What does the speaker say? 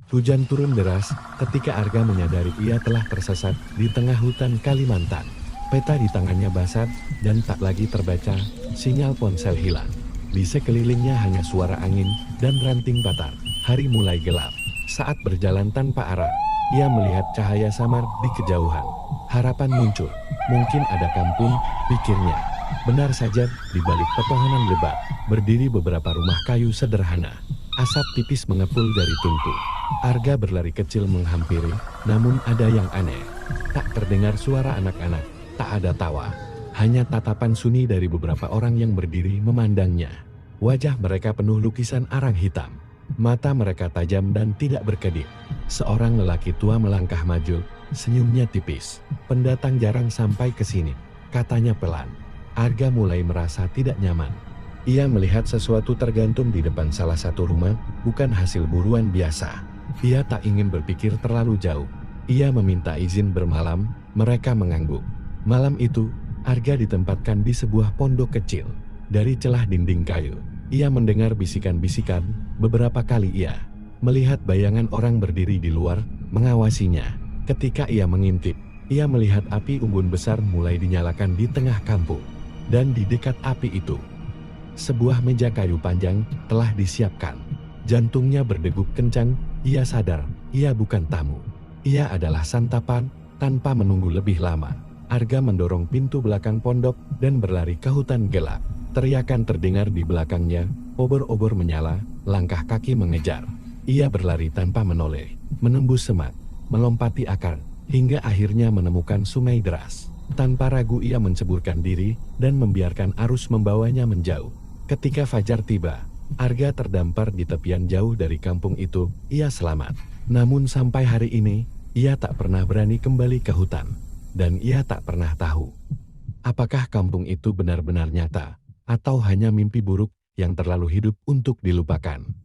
Hujan turun deras ketika Arga menyadari ia telah tersesat di tengah hutan Kalimantan. Peta di tangannya basah dan tak lagi terbaca, sinyal ponsel hilang. Di sekelilingnya hanya suara angin dan ranting patah. Hari mulai gelap. Saat berjalan tanpa arah, ia melihat cahaya samar di kejauhan. Harapan muncul. Mungkin ada kampung, pikirnya. Benar saja, di balik pepohonan lebat, berdiri beberapa rumah kayu sederhana. Asap tipis mengepul dari tungku. Arga berlari kecil menghampiri, namun ada yang aneh. Tak terdengar suara anak-anak, tak ada tawa. Hanya tatapan sunyi dari beberapa orang yang berdiri memandangnya. Wajah mereka penuh lukisan arang hitam. Mata mereka tajam dan tidak berkedip. Seorang lelaki tua melangkah maju, senyumnya tipis. Pendatang jarang sampai ke sini, katanya pelan. Arga mulai merasa tidak nyaman. Ia melihat sesuatu tergantung di depan salah satu rumah, bukan hasil buruan biasa. Ia tak ingin berpikir terlalu jauh. Ia meminta izin bermalam, mereka mengangguk. Malam itu, Arga ditempatkan di sebuah pondok kecil. Dari celah dinding kayu, ia mendengar bisikan-bisikan. Beberapa kali ia melihat bayangan orang berdiri di luar, mengawasinya. Ketika ia mengintip, ia melihat api unggun besar mulai dinyalakan di tengah kampung. Dan di dekat api itu, sebuah meja kayu panjang telah disiapkan. Jantungnya berdegup kencang, ia sadar, ia bukan tamu. Ia adalah santapan. Tanpa menunggu lebih lama, Arga mendorong pintu belakang pondok dan berlari ke hutan gelap. Teriakan terdengar di belakangnya, obor-obor menyala, langkah kaki mengejar. Ia berlari tanpa menoleh, menembus semak, melompati akar, hingga akhirnya menemukan sungai deras. Tanpa ragu ia menceburkan diri dan membiarkan arus membawanya menjauh. Ketika fajar tiba, Arga terdampar di tepian jauh dari kampung itu. Ia selamat. Namun sampai hari ini, ia tak pernah berani kembali ke hutan. Dan ia tak pernah tahu, apakah kampung itu benar-benar nyata, atau hanya mimpi buruk yang terlalu hidup untuk dilupakan.